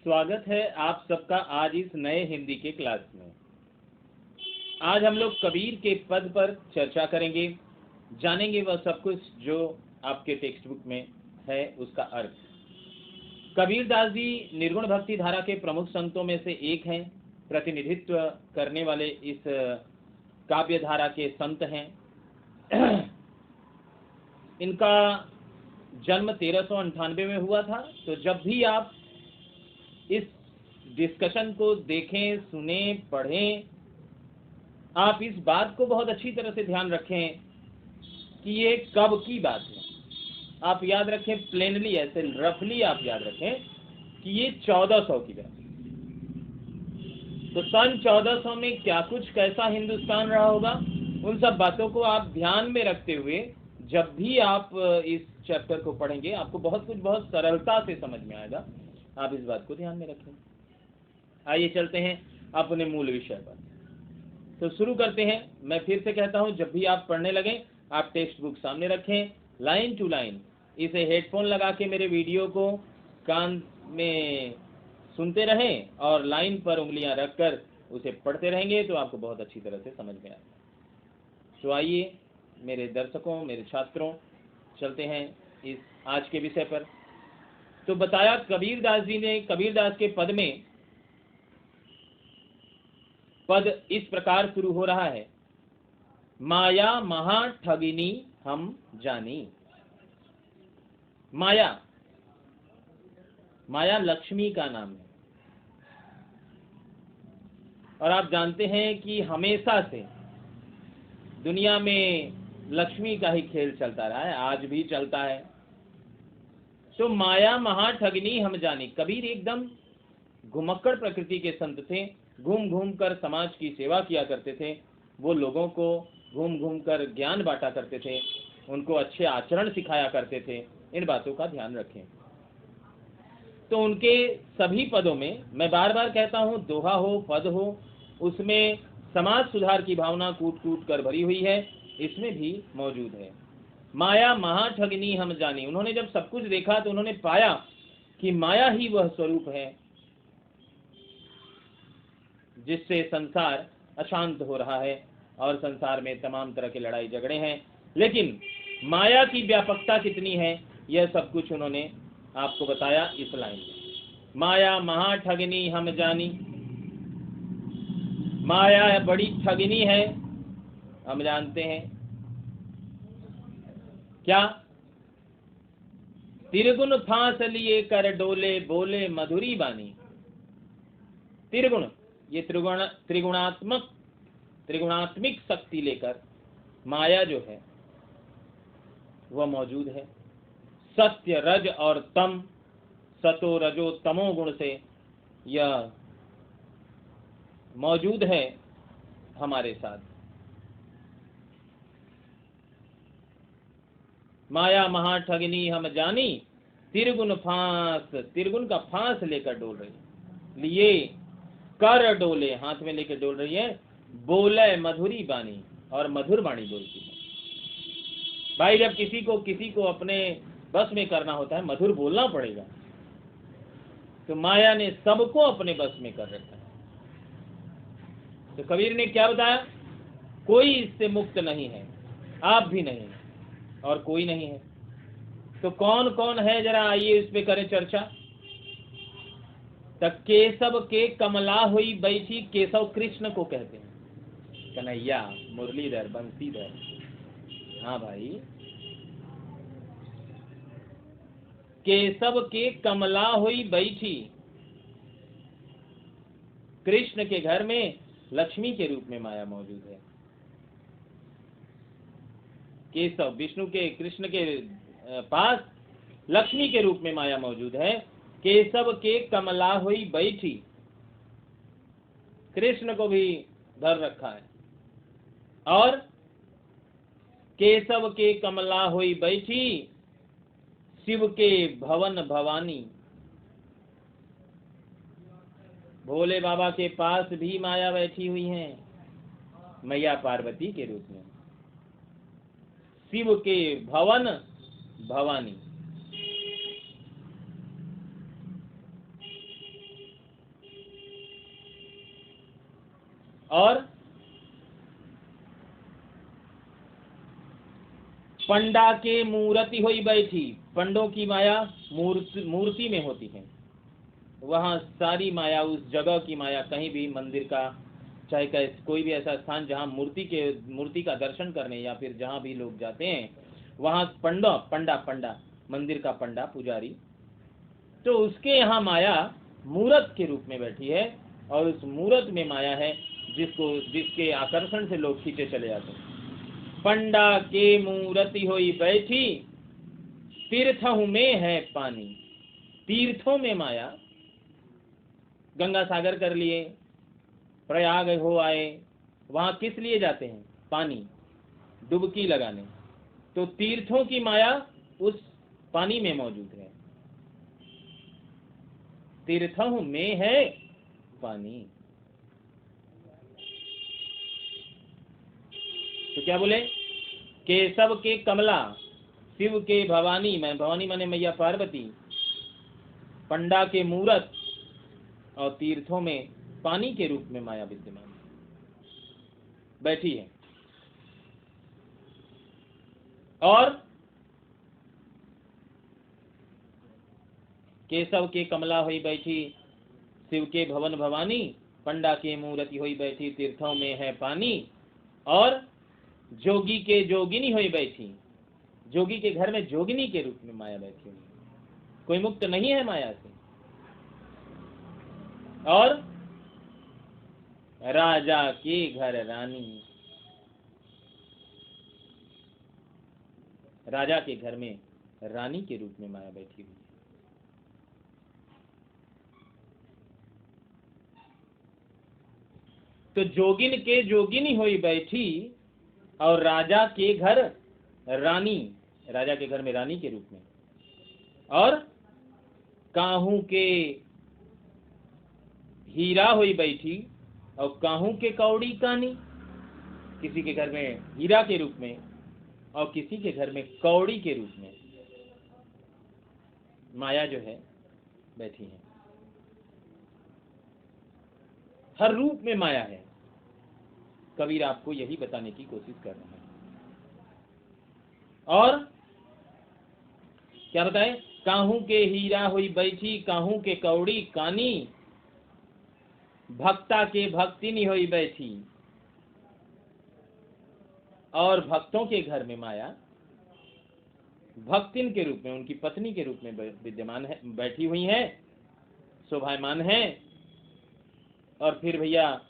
स्वागत है आप सबका आज इस नए हिंदी के क्लास में। आज हम लोग कबीर के पद पर चर्चा करेंगे, जानेंगे वह सब कुछ जो आपके टेक्स्ट बुक में है उसका अर्थ। कबीर दास जी निर्गुण भक्ति धारा के प्रमुख संतों में से एक हैं, प्रतिनिधित्व करने वाले इस काव्य धारा के संत हैं। इनका जन्म 1398 में हुआ था। तो जब भी आप इस डिस्कशन को देखें, सुने, पढ़ें, आप इस बात को बहुत अच्छी तरह से ध्यान रखें कि ये कब की बात है। आप याद रखें, प्लेनली ऐसे रफली आप याद रखें कि ये 1400 की बात है। तो सन 1400 में क्या कुछ कैसा हिंदुस्तान रहा होगा, उन सब बातों को आप ध्यान में रखते हुए जब भी आप इस चैप्टर को पढ़ेंगे आपको बहुत कुछ बहुत सरलता से समझ में आएगा। आप इस बात को ध्यान में रखें। आइए चलते हैं अपने मूल विषय पर। तो शुरू करते हैं। मैं फिर से कहता हूं, जब भी आप पढ़ने लगें आप टेक्स्ट बुक सामने रखें, लाइन टू लाइन इसे हेडफोन लगा के मेरे वीडियो को कान में सुनते रहें और लाइन पर उंगलियां रखकर उसे पढ़ते रहेंगे तो आपको बहुत अच्छी तरह से समझ में आएगा। तो आइए मेरे दर्शकों, मेरे छात्रों, चलते हैं इस आज के विषय पर। तो बताया कबीर दास जी ने, कबीर दास के पद में पद इस प्रकार शुरू हो रहा है, माया महा ठगिनी हम जानी। माया, माया लक्ष्मी का नाम है और आप जानते हैं कि हमेशा से दुनिया में लक्ष्मी का ही खेल चलता रहा है, आज भी चलता है। तो माया महा ठगिनी हम जानी। कबीर एकदम घुमक्कड़ प्रकृति के संत थे, घूम घूम कर समाज की सेवा किया करते थे। वो लोगों को घूम घूम कर ज्ञान बांटा करते थे, उनको अच्छे आचरण सिखाया करते थे। इन बातों का ध्यान रखें। तो उनके सभी पदों में, मैं बार बार कहता हूं, दोहा हो, पद हो, उसमें समाज सुधार की भावना कूट कूट कर भरी हुई है, इसमें भी मौजूद है। माया महा ठगिनी हम जानी। उन्होंने जब सब कुछ देखा तो उन्होंने पाया कि माया ही वह स्वरूप है जिससे संसार अशांत हो रहा है और संसार में तमाम तरह के लड़ाई झगड़े हैं। लेकिन माया की व्यापकता कितनी है, यह सब कुछ उन्होंने आपको बताया इस लाइन में। माया महा ठगिनी हम जानी। माया बड़ी ठगिनी है, हम जानते हैं। क्या? त्रिगुण फांस लिए कर डोले, बोले मधुरी बानी। त्रिगुण, ये त्रिगुणात्मिक शक्ति लेकर माया जो है वह मौजूद है। सत्य, रज और तम, सतो रजो तमो गुण से यह मौजूद है हमारे साथ। माया महा ठगिनी हम जानी, त्रिगुण फांस, त्रिगुण का फांस लेकर डोल रही है, लिए कर डोले, हाथ में लेकर डोल रही है, बोले मधुरी बानी, और मधुर बाणी बोलती है। भाई जब किसी को अपने बस में करना होता है, मधुर बोलना पड़ेगा। तो माया ने सबको अपने बस में कर रखा है। तो कबीर ने क्या बताया? कोई इससे मुक्त नहीं है, आप भी नहीं है और कोई नहीं है। तो कौन कौन है, जरा आइए इस पे करें चर्चा। तक केशव के कमला हुई बैठी, केशव कृष्ण को कहते हैं, कन्हैया, मुरलीधर, बंसीधर। हाँ भाई, केशव के कमला हुई बैठी, कृष्ण के घर में लक्ष्मी के रूप में माया मौजूद है। केशव, विष्णु के, कृष्ण के पास लक्ष्मी के रूप में माया मौजूद है। केशव के कमला हुई बैठी, कृष्ण को भी धर रखा है। और केशव के कमला हुई बैठी, शिव के भवन भवानी। भोले बाबा के पास भी माया बैठी हुई है, मैया पार्वती के रूप में। शिव के भवन भवानी। और पंडा के मूर्ति हुई बैठी, पंडों की माया मूर्ति में होती है। वहाँ सारी माया, उस जगह की माया, कहीं भी मंदिर का, चाहे कोई भी ऐसा स्थान जहाँ मूर्ति का दर्शन करने या फिर जहाँ भी लोग जाते हैं, वहाँ पंडा मंदिर का पंडा पुजारी, तो उसके यहाँ माया मूर्त के रूप में बैठी है, और उस मूर्त में माया है जिसके आकर्षण से लोग खींचे चले जाते हैं। पंडा के मूर्ति होई बैठी, तीर्थों में है पानी। तीर्थों में माया, गंगा सागर कर लिए, प्रयाग हो आए, वहां किस लिए जाते हैं? पानी, डुबकी लगाने। तो तीर्थों की माया उस पानी में मौजूद है। तीर्थों में है पानी। तो क्या बोले? केशव के कमला, शिव के भवानी, मैं भवानी माने मैया पार्वती, पंडा के मूरत, और तीर्थों में पानी के रूप में माया विद्यमान बैठी है। और केशव के कमला हुई बैठी, शिव के भवन भवानी, पंडा के मूर्ति हुई बैठी, तीर्थों में है पानी, और जोगी के जोगिनी हुई बैठी। जोगी के घर में जोगिनी के रूप में माया बैठी हुई है। कोई मुक्त नहीं है माया से। और राजा के घर रानी, राजा के घर में रानी के रूप में माया बैठी हुई है। तो जोगिन के जोगिनी हुई बैठी, और राजा के घर रानी, राजा के घर में रानी के रूप में, और काहू के हीरा हुई बैठी, और काहू के कौड़ी कानी। किसी के घर में हीरा के रूप में और किसी के घर में कौड़ी के रूप में माया जो है बैठी है। हर रूप में माया है। कबीर आपको यही बताने की कोशिश कर रहे हैं। और क्या बताए? काहू के हीरा हुई बैठी, काहू के कौड़ी कानी, भक्ता के भक्तिनी हुई बैठी। और भक्तों के घर में माया भक्तिन के रूप में, उनकी पत्नी के रूप में विद्यमान है, बैठी हुई है, शोभायमान है। और फिर भैया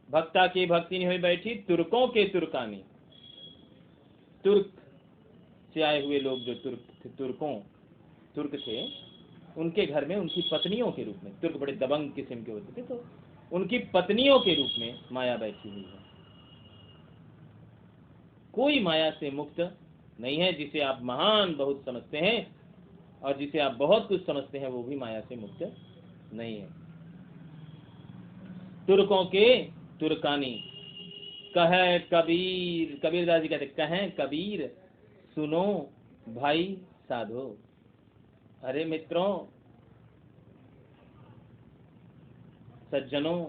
भक्ता के भक्तिनी हुई बैठी, तुर्कों के तुर्कानी, तुर्क से आए हुए लोग जो तुर्क थे, उनके घर में उनकी पत्नियों के रूप में, तुर्क बड़े दबंग किस्म के होते थे, तो उनकी पत्नियों के रूप में माया बैठी हुई है। कोई माया से मुक्त नहीं है। जिसे आप महान बहुत समझते हैं और जिसे आप बहुत कुछ समझते हैं, वो भी माया से मुक्त नहीं है। तुर्कों के तुर्कानी, कहे कबीर, कबीरदास जी कहते कहें कबीर सुनो भाई साधो। अरे मित्रों, सज्जनों,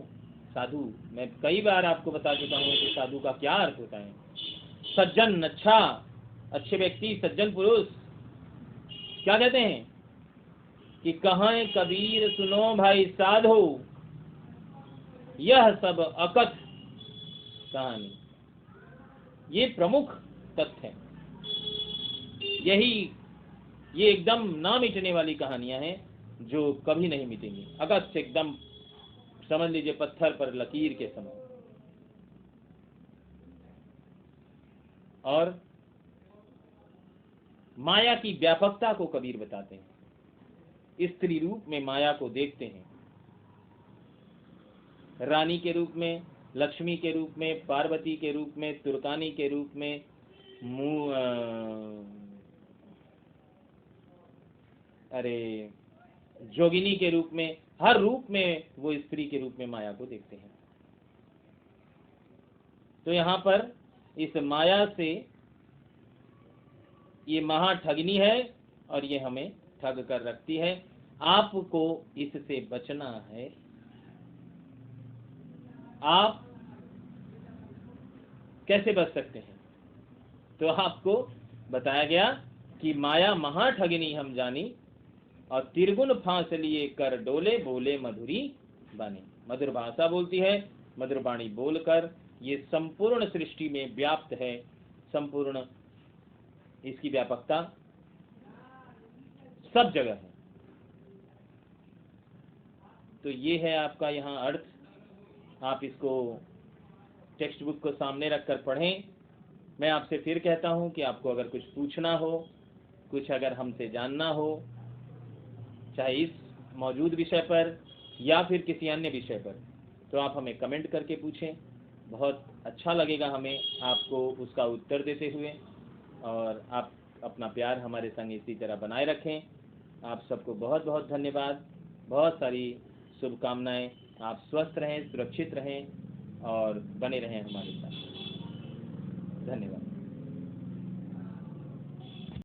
साधु, मैं कई बार आपको बता चुका हूं कि साधु का क्या अर्थ होता है। सज्जन, अच्छा, अच्छे व्यक्ति, सज्जन पुरुष। क्या कहते हैं कि कहें कबीर सुनो भाई साधो, यह सब अकथ कहानी। ये प्रमुख तथ्य है। ये एकदम ना मिटने वाली कहानियां हैं जो कभी नहीं मिटेंगी। अकथ से एकदम समझ लीजिए पत्थर पर लकीर के समान। और माया की व्यापकता को कबीर बताते हैं। स्त्री रूप में माया को देखते हैं, रानी के रूप में, लक्ष्मी के रूप में, पार्वती के रूप में, तुर्कानी के रूप में, जोगिनी के रूप में, हर रूप में वो स्त्री के रूप में माया को देखते हैं। तो यहाँ पर इस माया से ये महा ठगनी है और ये हमें ठग कर रखती है। आपको इससे बचना है। आप कैसे बच सकते हैं? तो आपको बताया गया कि माया महा ठगिनी हम जानी, और तिरगुन फांस लिए कर डोले, बोले मधुरी बानी। मधुर भाषा बोलती है, मधुर वाणी बोलकर ये संपूर्ण सृष्टि में व्याप्त है, संपूर्ण इसकी व्यापकता सब जगह है। तो ये है आपका यहाँ अर्थ। आप इसको टेक्स्ट बुक को सामने रखकर पढ़ें। मैं आपसे फिर कहता हूँ कि आपको अगर कुछ पूछना हो, कुछ अगर हमसे जानना हो, चाहे इस मौजूद विषय पर या फिर किसी अन्य विषय पर, तो आप हमें कमेंट करके पूछें। बहुत अच्छा लगेगा हमें आपको उसका उत्तर देते हुए, और आप अपना प्यार हमारे संग इसी तरह बनाए रखें। आप सबको बहुत बहुत धन्यवाद, बहुत सारी शुभकामनाएं। आप स्वस्थ रहें, सुरक्षित रहें और बने रहें हमारे साथ। धन्यवाद।